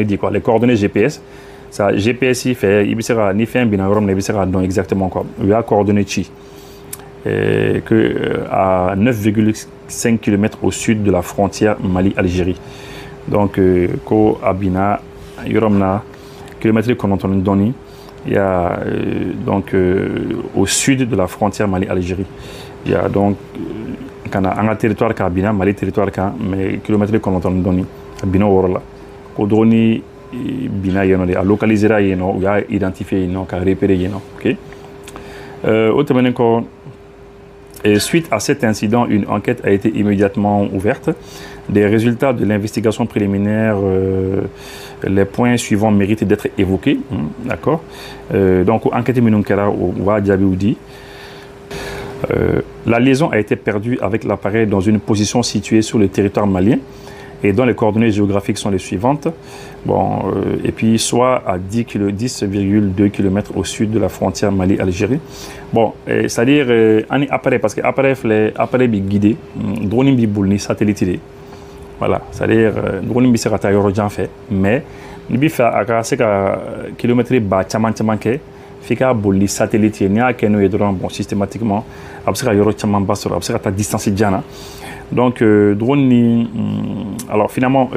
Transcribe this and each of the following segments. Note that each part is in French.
dit quoi, les coordonnées GPS. Ça, GPS, il fait un binarum, il fait exactement quoi. Il y a coordonnées chi. À 9,5 km au sud de la frontière Mali-Algérie. Donc, ko abina, yoromna, kilomètre qu'on donné, il y a donc au sud de la frontière Mali-Algérie. Il y a donc un territoire qui abina, Mali territoire qui mais kilomètre qu'on donné, abina orla. Ko droni bina yeno de, a localiser yeno, il y a identifié yeno, qui a repéré yeno, ok. Autrement encore. Et suite à cet incident, une enquête a été immédiatement ouverte. Des résultats de l'investigation préliminaire, les points suivants méritent d'être évoqués. D'accord. Donc, enquête Minunkera wa Djabioudi. La liaison a été perdue avec l'appareil dans une position située sur le territoire malien et dont les coordonnées géographiques sont les suivantes. Bon, et puis soit à 10,2 km au sud de la frontière Mali-Algérie. Bon, c'est-à-dire, un appareil, parce que l'appareil est guidé, drone est boulni, satellite. Voilà, c'est-à-dire, drone est fait, mais il fait à 5 km bas, fika bolli satellite ni a keno yedron bon systématiquement absaka yoro chaman basoro absaka ta distance diana donc drone ni alors finalement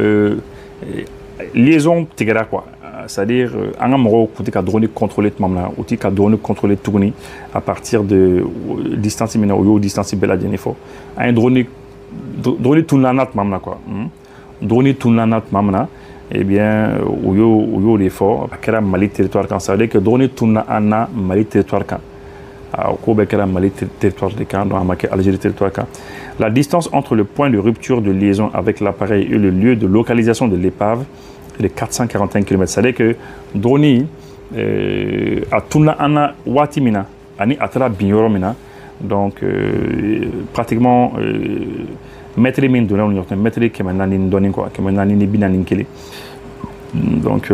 liaison tigera quoi, c'est-à-dire un amoro côté ka drone contrôler mamna outil ka drone contrôler tourner à partir de distance mina ou distance bela denifo un drone tunanat mamna quoi, drone tunanat mamna. Eh bien, où l'effort, à Mali territoire quand ça veut dire que donner tout na Mali territoire quand, au Mali territoire de quand, dans Algérie territoire quand. La distance entre le point de rupture de liaison avec l'appareil et le lieu de localisation de l'épave est de 441 km. Ça veut dire que Droni à Tuna Ana Watimina, Ani Atala Binyoromina, donc pratiquement mettre les mains de là, mettre les mains de quoi, que maintenant ni binani kele. Donc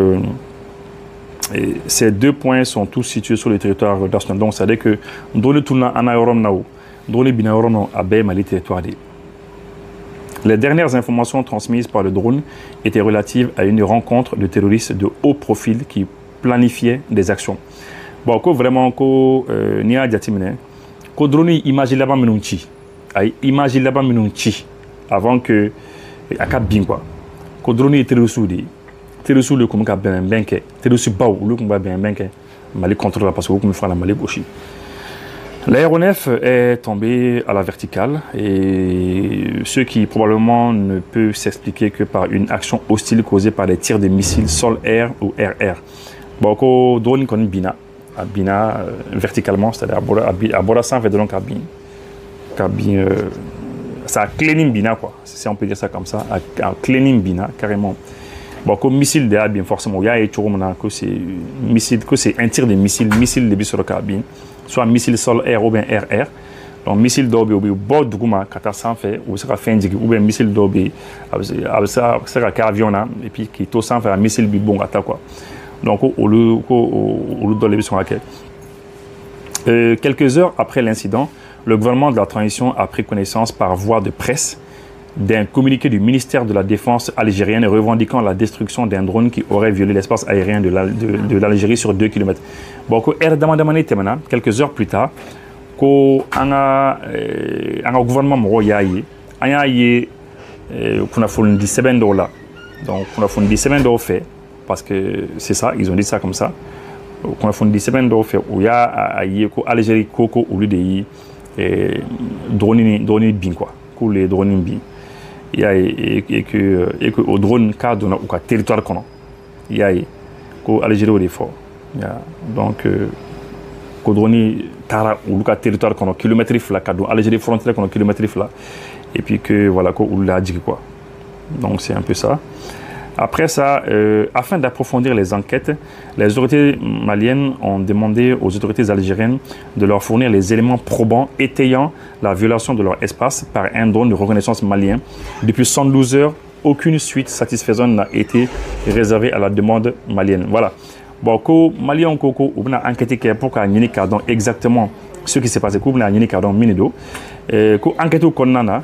ces deux points sont tous situés sur le territoire national. Donc ça veut dire que dans le tournant anayorom nao, dans le binayorom abe Mali territoire. Les dernières informations transmises par le drone étaient relatives à une rencontre de terroristes de haut profil qui planifiaient des actions. Bon, ko vraiment ko ni a jatimine, ko drone image là-bas menunchi, ay image là-bas menunchi. Avant que akabin quoi ko drone était reçu le comme ka ben benke te reçu baou le comme ben benke Mali contrôle parce que comme faire la Mali gauche. L'aéronef est tombé à la verticale et ce qui probablement ne peut s'expliquer que par une action hostile causée par des tirs de missiles sol-air ou air-air. Bon ko drone kon bina verticalement, c'est-à-dire à bord sans fait de long cabine ça a cleaning bina quoi, si on peut dire ça comme ça, un cleaning bina carrément. Bon comme missile de bien forcément il y a que c'est missile que c'est un tir de missile de bisoro cabine, soit missile sol air ou bien air. Donc missile d'obé ou bord duguma kata sans fait ou ça fait ou bien missile d'obé ça avion et puis qui tout sans faire un missile bi bon attaque quoi. Donc au lieu dans les bisoro quelques heures après l'incident, le gouvernement de la transition a pris connaissance par voie de presse d'un communiqué du ministère de la Défense algérienne revendiquant la destruction d'un drone qui aurait violé l'espace aérien de l'Algérie sur 2 km. Bon, quelques heures plus tard, un gouvernement moyen qu'on a fait 17 dollars. Donc, on a fait 17 dollars fait parce que c'est ça, ils ont dit ça comme ça. On a fait 17 dollars fait où il y a Algérie Coco au lieu de drone bin quoi, pour les drones bin. Il y a et que au drone cadre ou territoire qu'on il y a que Algérie au effort. Donc que drone tara ou le territoire qu'on kilomètre fla cadre Algérie frontière qu'on kilomètre fla et puis que voilà que ou la dit quoi. Donc c'est un peu ça. Après ça, afin d'approfondir les enquêtes, les autorités maliennes ont demandé aux autorités algériennes de leur fournir les éléments probants étayant la violation de leur espace par un drone de reconnaissance malien. Depuis 112 heures, aucune suite satisfaisante n'a été réservée à la demande malienne. Voilà. Bon, ko malien koko ou bien enquêté pour qu'on y exactement ce qui s'est passé. Ko bien y cardon minido. Ko enquête au konnana,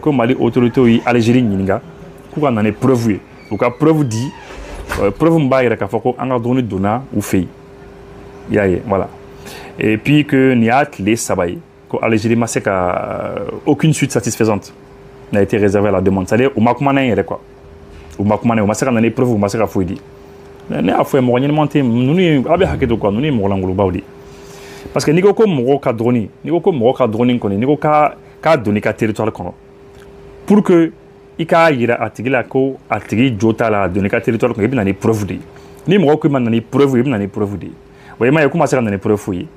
ko Mali autorité algérienne n'inga, ko on en est preuve. Donc, la preuve dit preuve m'baye ka foko anga drone dona ou fait voilà. Et puis que niat les sabay ko Algérie ma c'est aucune suite satisfaisante n'a été réservée à la demande. C'est-à-dire au makumana yere quoi. Au makumana au masaka na preuve au masaka foidi. Ne a fait mo nyelmonté nous abe haketo quoi nous mo langolo bawdi. Parce que niko ko mo ka drone niko ko mo ka drone ko niko ka donner ka territoire kono. Pour que ika yira atigila ko atigi jota la donner ka territoire ko ibina ni preuve di. Ni mo ko man ni preuve ibina ni preuve di. Voyez ma ko masaka na preuve yi.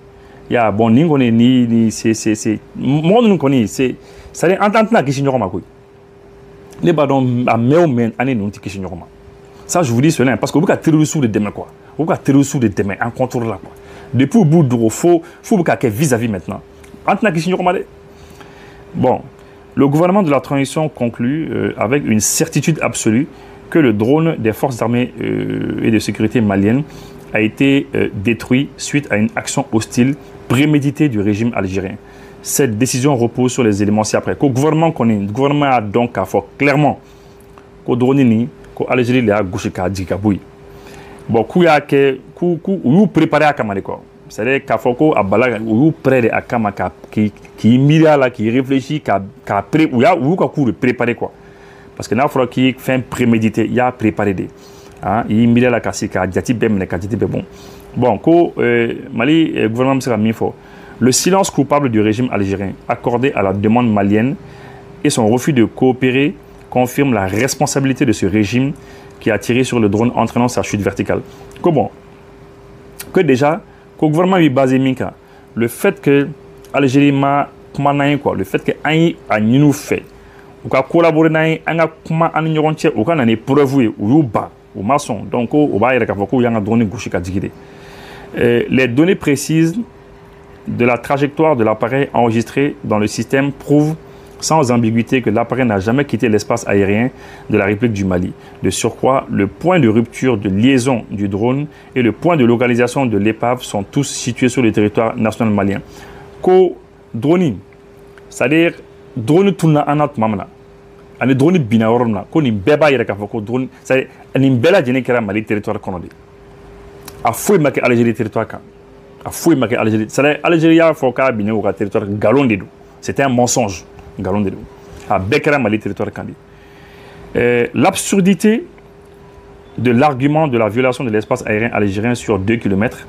Ya bon ningo ni c'est mon nous connaît c'est ça est entente na kishi nyokoma ko. Les badon a men année non kishi nyokoma. Ça je vous dis cela parce que vous ka tirer sous de demain quoi. Vous ka tirer sous de demain en contrôle là quoi. Depuis au bout de faut que vis-à-vis maintenant. Bon, le gouvernement de la transition conclut avec une certitude absolue que le drone des forces armées et de sécurité maliennes a été détruit suite à une action hostile préméditée du régime algérien. Cette décision repose sur les éléments ci-après. Le gouvernement connaît, le gouvernement a donc à faire clairement que le drone l'Algérie a gauche à Djikaboui. Bon, ou préparé à Kamale quoi. C'est-à-dire qu'à Foko à Bala ou près à Kamaka qui mira là qui réfléchit qu'à pré ou ya ou qu'à préparer quoi. Parce que là il faut qu'il fait un prémédité, il y a préparé des hein, il mira là qu'à diati bem ne qu'à bon. Bon, ko Mali gouvernement sera mis fort. Le silence coupable du régime algérien accordé à la demande malienne et son refus de coopérer confirme la responsabilité de ce régime qui a tiré sur le drone entraînant sa chute verticale. Comment? Que déjà, que le gouvernement est basé Minka, le fait que l'Algérie m'a quoi, le fait que a nous fait, ou qu'a collaboré n'a comment en ignorant ou qu'on en est preuve ou bas ou maçon, donc au bas il y a beaucoup y'en a donné gauche à digiter. Les données précises de la trajectoire de l'appareil enregistré dans le système prouvent sans ambiguïté que l'appareil n'a jamais quitté l'espace aérien de la République du Mali. De surcroît, le point de rupture de liaison du drone et le point de localisation de l'épave sont tous situés sur le territoire national malien. Ko drone, c'est-à-dire drone tourna anat mamna. Ani drone binaorna, ko ni beba yere ka foko drone, c'est ni bela jene kera Mali territoire kono de. A foi make Algérie territoire kan. A foi make Algérie, c'est-à-dire Algérie a foka bine au territoire galon de. C'était un mensonge. À Bekara Mali territoire candi. L'absurdité de l'argument de la violation de l'espace aérien algérien sur 2 km,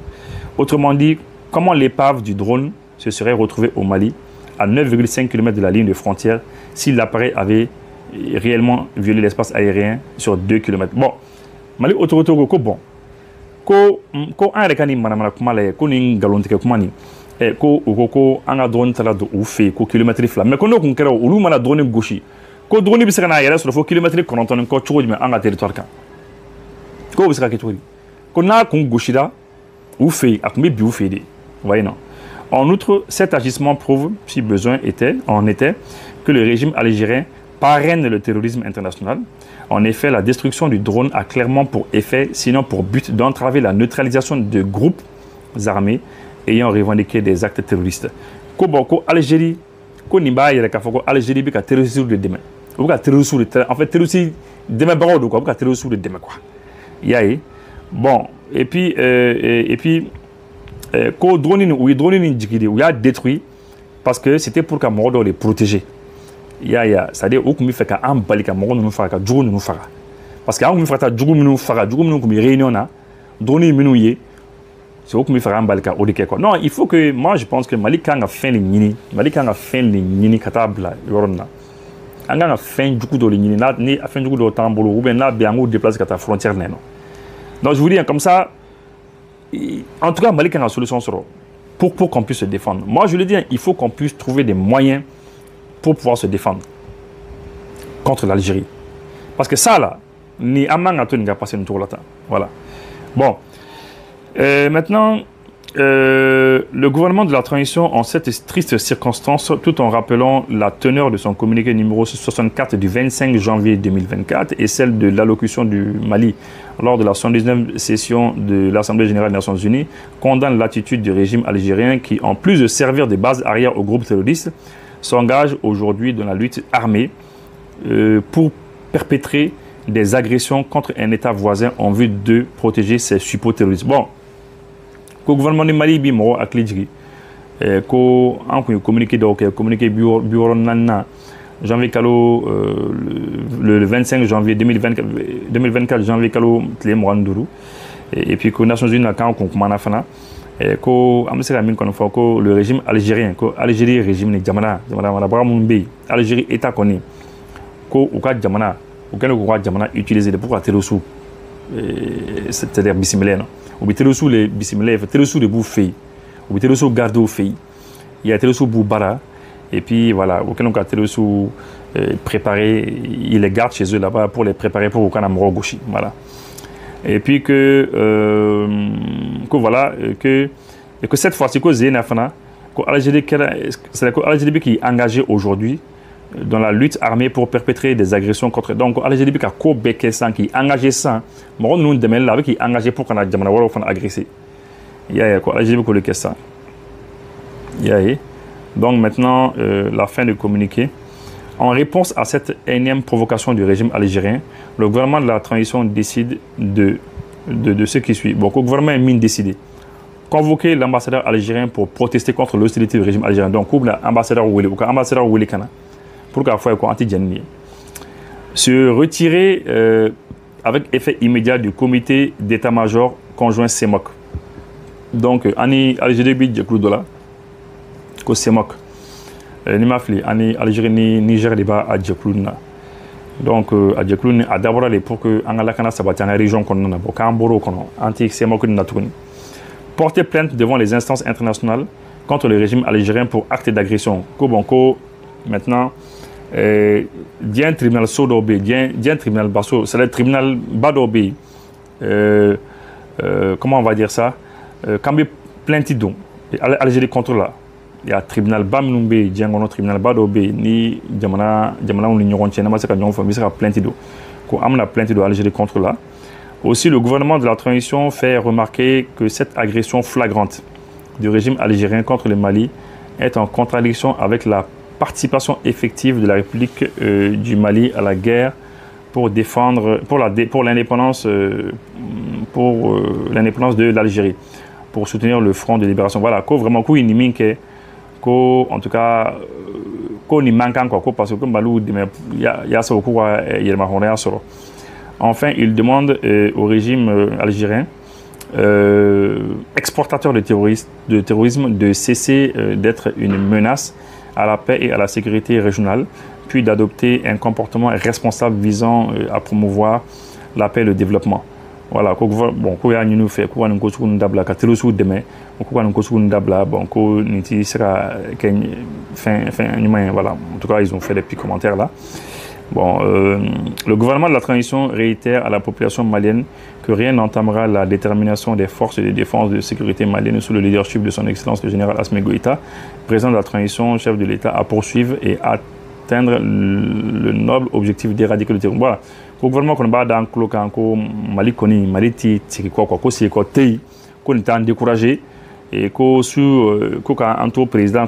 autrement dit, comment l'épave du drone se serait retrouvée au Mali à 9,5 km de la ligne de frontière si l'appareil avait réellement violé l'espace aérien sur 2 km. Bon, Mali autorité ko bon. Ko un rekani manamala kumala ko ni galonte kumani. Ko anga drone tala do ou fait ko kilomètre fla mais kono kun kera olu mana drone gauche ko drone bi sera yara sur fo kilomètre kononton ko chugo mais anga territoire kan ko bi sera ke chugo ko na kun gauche da ou fait akumi bi ou fait de voyez non. En outre, cet agissement prouve si besoin était que le régime algérien parraine le terrorisme international. En effet, la destruction du drone a clairement pour effet, sinon pour but, d'entraver la neutralisation de groupes armés ayant revendiqué des actes terroristes. Ko Algérie, ko nimba yere ka foko Algérie bi ka terrorisme de demain. Ou ka terrorisme en fait terrorisme demain barodo quoi, ka terrorisme de demain quoi. Yaé. Bon, et puis ko drone ni jigide ou ya détruit parce que c'était pour que Mordo les protéger. C'est-à-dire où qu'on fait ka ambalika Mordo nous fera ka djougou nous fera. Parce que on fait ta djougou nous fera, djougou nous comme réunion na, drone minouye. C'est où qu'on fait un balka au quoi. Non, il faut que moi je pense que Mali quand a fait les nini, Mali quand a fait les nini katabla yorona. Anga a fait du coup de nini là, ni a fait du coup de tambolo ou bien là bien ou déplacer à ta frontière non. Donc je vous dis comme ça, en tout cas Mali quand a solution sur pour qu'on puisse se défendre. Moi je le dis, il faut qu'on puisse trouver des moyens pour pouvoir se défendre contre l'Algérie. Parce que ça là, ni amanga to n'a passé une tour là. Voilà. Bon. Maintenant, le gouvernement de la transition, en cette triste circonstance, tout en rappelant la teneur de son communiqué numéro 64 du 25 janvier 2024 et celle de l'allocution du Mali lors de la 79e session de l'Assemblée générale des Nations Unies, condamne l'attitude du régime algérien qui, en plus de servir de base arrière aux groupes terroristes, s'engage aujourd'hui dans la lutte armée pour perpétrer des agressions contre un État voisin en vue de protéger ses suppôts terroristes. Bon, le gouvernement du Mali bi mo aklijigi ko an ko communiqué donc communiqué bureau nanna janvier kalo le 25 janvier 2024 janvier kalo tle mwanduru et puis que Nations Unies quand on kumana fana ko amsera min kono ko le régime algérien ko Algérie régime ni jamana wala bra mun be Algérie état koni ko u ka jamana u kene ko ka jamana utiliser pour terrorisme c'est-à-dire bismillah non ou bien terrorisme les bismillah terrorisme de bouffer ou bien terrorisme garder au pays il y a terrorisme boubara et puis voilà au kene ko terrorisme préparer ils les gardent chez eux là-bas pour les préparer pour au Canamro gauche voilà. Et puis que voilà que cette fois-ci que Zénafana que l'Algérie qui est engagée aujourd'hui dans la lutte armée pour perpétrer des agressions contre donc l'Algérie qui a co-béqué ça qui est engagé ça mais nous demain là qui est engagé pour qu'on a jamana wala fan agresser il y a quoi l'Algérie qui le ça il y a donc maintenant la fin du communiqué. En réponse à cette énième provocation du régime algérien, le gouvernement de la transition décide de ce qui suit. Bon, le gouvernement est mis décidé. Convoquer l'ambassadeur algérien pour protester contre l'hostilité du régime algérien. Donc, l'ambassadeur Wili Kana, pour qu'il fasse anti-djani. Se retirer avec effet immédiat du comité d'état-major conjoint CEMOC. Donc, Algérie bidje Kloudola, ko CEMOC. Ni mafli ani Algérie ni Niger débat à Djekluna donc à Djekluna a d'abord aller pour que angala kana sabati en région qu'on a bo kamboro kono anti semoko na tukuni porter plainte devant les instances internationales contre le régime algérien pour acte d'agression ko bonko maintenant dien tribunal sodobe dien tribunal basso c'est le tribunal badobe comment on va dire ça kambe plainte donc Algérie contre là il y a tribunal bamnumbe djangono tribunal badobe ni jamana on ñogon ci na ma saka ñon fa mi saka plainte do ko amna plainte do Algérie contre là aussi le gouvernement de la transition fait remarquer que cette agression flagrante du régime algérien contre le Mali est en contradiction avec la participation effective de la République du Mali à la guerre pour défendre pour l'indépendance de l'Algérie pour soutenir le front de libération voilà ko vraiment ko iniminke en tout cas ni manquant quoi parce que Malou ya ça beaucoup enfin il demande au régime algérien exportateur de terrorisme de cesser d'être une menace à la paix et à la sécurité régionale puis d'adopter un comportement responsable visant à promouvoir la paix et le développement. Voilà, bon, ko ya ñu fait ko wan ko su ndabla ka telu su deme ko wan ko su ndabla bon ko niti sera fin voilà. En tout cas, ils ont fait des petits commentaires là. Bon, le gouvernement de la transition réitère à la population malienne que rien n'entamera la détermination des forces de défense de sécurité maliennes sous le leadership de son excellence le général Assimi Goïta, président de la transition, chef de l'État, à poursuivre et atteindre le noble objectif d'éradiquer le terrorisme. Voilà. Le gouvernement qu'on va dans le camp Mali koni Mali ti quoi c'est quoi tei qu'on est découragé et que sur qu'un tour président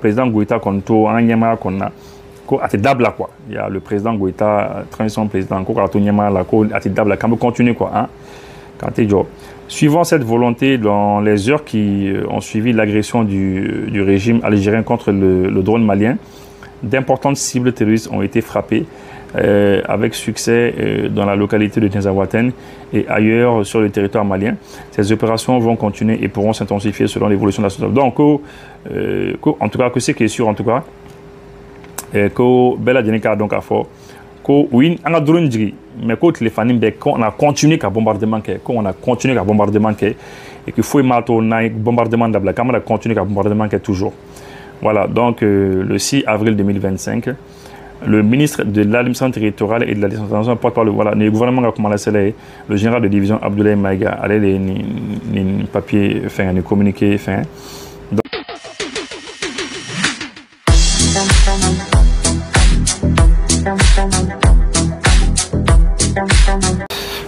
président Goïta qu'on tour en Nyama qu'on a qu'à dabla quoi il y a le président Goïta transition président qu'à tour Nyama la qu'à dabla quand on continue quoi hein quand t'es job suivant cette volonté dans les heures qui ont suivi l'agression du régime algérien contre le drone malien d'importantes cibles terroristes ont été frappées avec succès dans la localité de Tinzawaten et ailleurs sur le territoire malien. Ces opérations vont continuer et pourront s'intensifier selon l'évolution de la situation. Donc, en tout cas, que ce qui est sûr, en tout cas, que Bella Djenika donc a fait, que oui, on a drone mais que les familles qu'on a continué à bombardement, qu'on a continué à bombardement et qu'il faut un bombardement de la caméra continue à bombardement toujours. Voilà, donc le 6 avril 2025. Le ministre de l'administration territoriale et de la décentralisation porte-parole voilà le gouvernement a commencé le général de division Abdoulaye Maïga allait les papiers enfin les communiqués enfin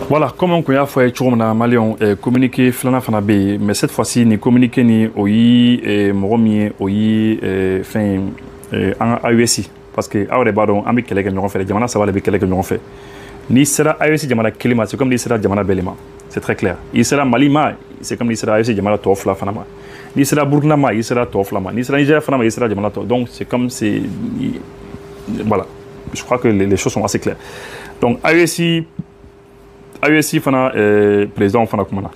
voilà comme on a fait churumna malion communiqué flana fana be mais cette fois-ci ni communiqué ni oyi moromi oyi enfin en AUSI parce que awre badon ambi keleke ñoo fait jamana ça va le keleke ñoo fait Ni sera AEC Jamana Kelima, c'est comme ni sera Jamana Belema. C'est très clair. Il sera Malima, c'est comme ni sera AEC Jamana Tofla Fanama. Ni sera Burkina, il sera Toflama. Ni sera Niger Fanama, il sera Jamana Tof. Donc c'est comme c'est. Voilà. Je crois que les choses sont assez claires. Donc AEC Fana, président Fana Kumana.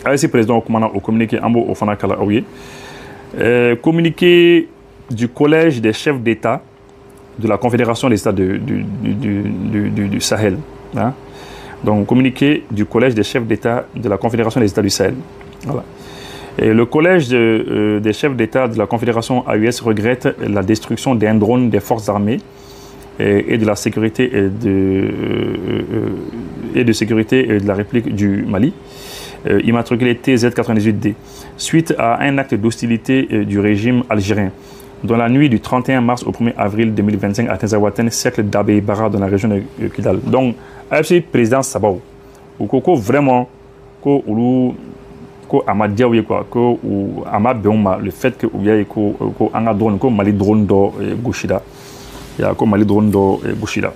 AEC président Kumana au communiqué Ambo au Fana Kala Aouye. Communiqué du collège des chefs d'État de la Confédération des États du Sahel. Hein? Donc, communiqué du collège des chefs d'État de la Confédération des États du Sahel. Voilà. Et le collège des chefs d'État de la Confédération AUS regrette la destruction d'un drone des forces armées et de la sécurité et de sécurité de la République du Mali, immatriculé TZ98D, suite à un acte d'hostilité du régime algérien. Dans la nuit du 31 mars au 1er avril 2025 à Tinzaouaten, cercle d'Abbé Bara dans la région de Kidal. Donc, AFC président Sabao, ou vraiment, Amadiaouye quoi, ou Amabeoma, le fait que il y a un drone, comme Mali drone do Gouchida, il y a comme Mali drone do Gouchida.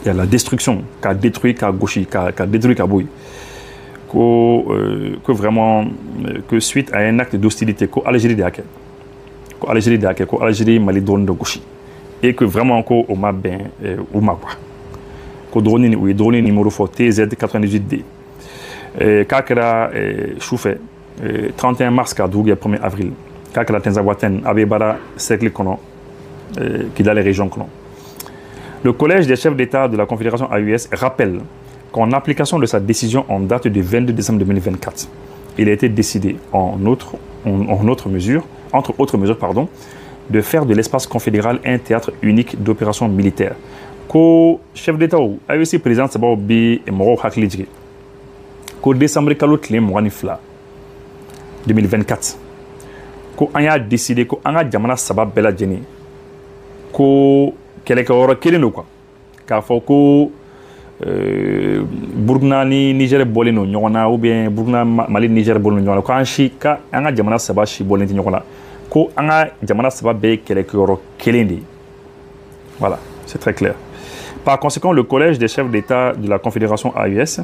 Il y a la destruction, qu'a détruit qu'a Gouchi, qu'a détruit qu'a Bouy. Que vraiment, que suite à un acte d'hostilité, qu'Algérie de Algérie Mali drone de Gouchi. Et que vraiment encore au Mabin ou Magua. Que drone numéro fort TZ98D. Kakera Choufé, 31 mars 1er avril. Kakera Tinzaouaten, Abebara, Cercle Kono, qui dans les régions Kono. Le collège des chefs d'État de la Confédération AUS rappelle qu'en application de sa décision en date du 22 décembre 2024, il a été décidé entre autres mesures, de faire de l'espace confédéral un théâtre unique d'opérations militaires. Que chef d'État ou AUC président Sabao B et Moro Haklidjige, qu'au décembre 2024, qu'on a décidé qu'on a Jamana Saba Bella Jenny, qu'on quelqu'un qui est là, car faut que Burkina ni Niger bolino nyona ou bien Burkina Mali Niger bolino nyona ko anchi ka anga jamana saba shi bolenti nyona ko anga jamana saba be kelekoro kelendi. Voilà, c'est très clair. Par conséquent, le collège des chefs d'État de la Confédération AUS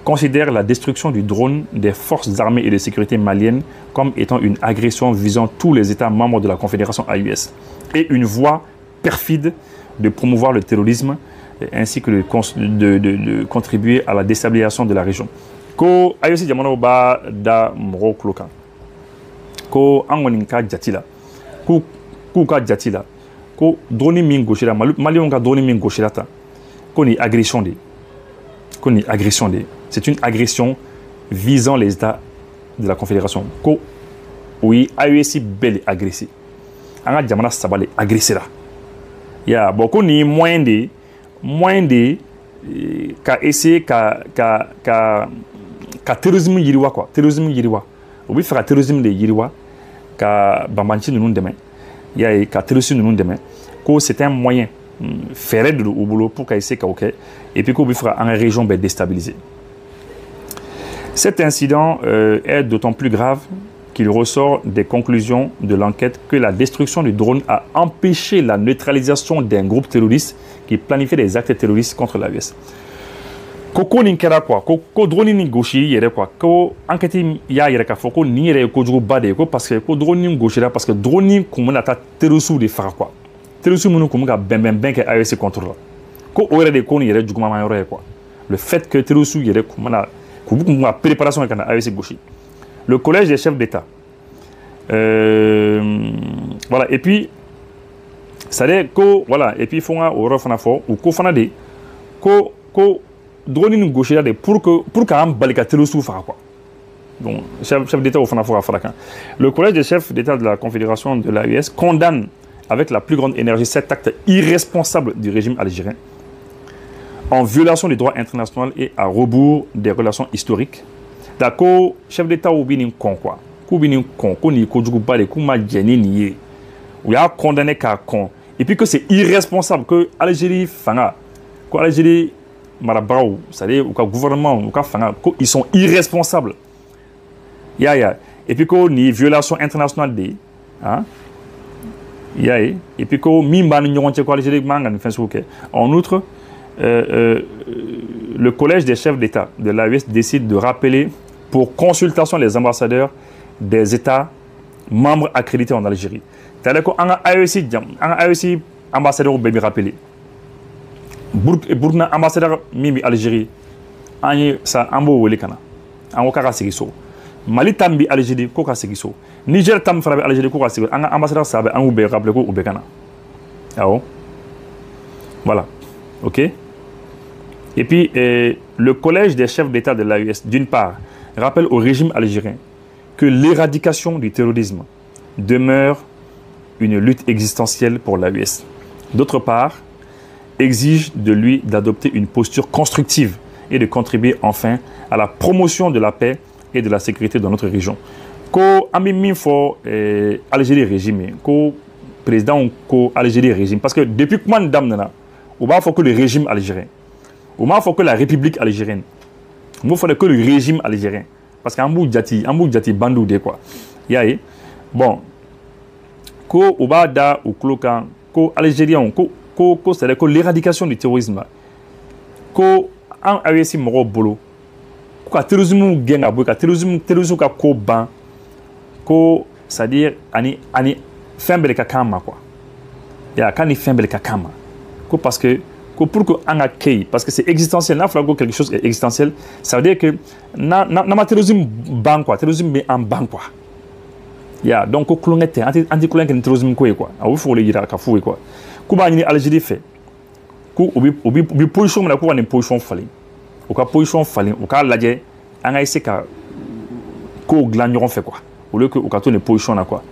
considère la destruction du drone des forces armées et de sécurité maliennes comme étant une agression visant tous les États membres de la Confédération AUS et une voie perfide de promouvoir le terrorisme ainsi que de contribuer à la déstabilisation de la région. Ko ayosi jamano ba da moro kloka. Ko angoninka jatila. Ku ka jatila. Ko drone min goshira malion ka drone min goshira ta. Ko ni agression de. Ko ni agression de. C'est une agression visant les États de la Confédération. Ko oui ayosi belle agressé. Anga jamana sabale agressé là. Ya beaucoup ni moins de ka essayer ka terrorisme yiriwa quoi, terrorisme yiriwa. On veut faire terrorisme de yiriwa ka bambanchi nous demain. Ya ka terrorisme nous demain. Que c'est un moyen faire de au boulot pour qu'essayer ka OK et puis qu'on veut faire en région ben déstabilisée. Cet incident est d'autant plus grave qu'il ressort des conclusions de l'enquête que la destruction du drone a empêché la neutralisation d'un groupe terroriste qui planifiait des actes terroristes contre l'AUS. Koko ninkera quoi, ko drone ni gauchi yere quoi, ko enquête ya yere ka foko ni yere ko jugo bade ko parce que ko drone ni gauchi là parce que drone ni kumuna ta terrorisme de fara quoi. Terrorisme munu kumuga ben que AUS contrôle. Ko ore de ko ni yere jugo mama yore quoi. Le fait que terrorisme yere kumuna kubuku préparation kana AUS gauchi. Le collège des chefs d'État. Voilà, et puis, ça dit que, voilà, et puis il faut un refana fort, ou qu'on fana de, que drone une gauche là pour qu'un balicatero souffre quoi. Donc, chef d'État au fana fort à Farakan. Le collège des chefs d'État de la Confédération de l'AUS condamne avec la plus grande énergie cet acte irresponsable du régime algérien, en violation du droit international et à rebours des relations historiques. D'accord, chef d'État ou bien con quoi, ou bien con, qu'on y conjugue pas les coups ma gêné nié, ou y a condamné qu'à con, et puis que c'est irresponsable que Algérie fanga, que Algérie marabrau, c'est-à-dire ou que gouvernement ou que fanga, ils sont irresponsables. Ya, et puis qu'on y violation internationale des, hein, ya, et puis qu'on mimba n'ignorante quoi Algérie mangan fin souke. En outre, le collège des chefs d'État de l'AES décide de rappeler pour consultation les ambassadeurs des États membres accrédités en Algérie. C'est-à-dire qu'en AEC, ambassadeur bébé rappelé. Burkina ambassadeur Mimi Algérie, ça ambo wele kana. Ango kaka segiso. Mali tambi Algérie koka segiso. Niger tam frabe Algérie koka segiso. Anga ambassadeur sabe ango be rappelé ko ubekana. Ah voilà. OK? Et puis, le collège des chefs d'État de l'AES, d'une part, rappelle au régime algérien que l'éradication du terrorisme demeure une lutte existentielle pour l'AES. D'autre part, exige de lui d'adopter une posture constructive et de contribuer enfin à la promotion de la paix et de la sécurité dans notre région. Ko ami min fo Algérie régime, ko président ko Algérie régime, parce que depuis que man damnana, on va faut que le régime algérien. Il faut que la République algérienne. Il faut que le régime algérien. Parce qu'en bout de bandou de quoi. Yaye. Bon. Ko obada ou klokan ko algérien ko c'est-à-dire que l'éradication du terrorisme. Ko en AEC moro bolo. Ko terrorisme genga boy ka terrorisme ka ko ban. Ko c'est-à-dire ani fembele ka kama quoi. Ya kani fembele ka kama. Ko parce que pour que on accueille, parce que c'est existentiel, là, il faut que quelque chose est existentiel, ça veut dire que na terrorisme ban quoi, terrorisme en ban quoi. Ya donc ko klongete anti klongete terrorisme quoi. Ah il faut le dire ka fou quoi. Ko ba ni Algérie fait. Ko obi position na ko ni position fali. O ka position fali, o ka ladje an a essayer ka ko glanyon fait quoi. Au lieu que o ka to ni position na quoi.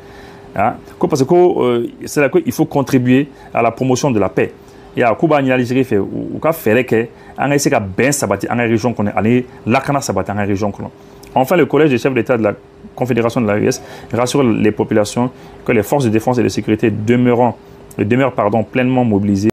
Hein? Parce que c'est là qu'il faut contribuer à la promotion de la paix. Il y a Cuba en Algérie fait ou qu'a fait que on a essayé de bien sabati en région qu'on est allé lakana sabati en région qu'on. Enfin, le collège des chefs d'État de la Confédération de l'AES rassure les populations que les forces de défense et de sécurité demeurent pleinement mobilisées.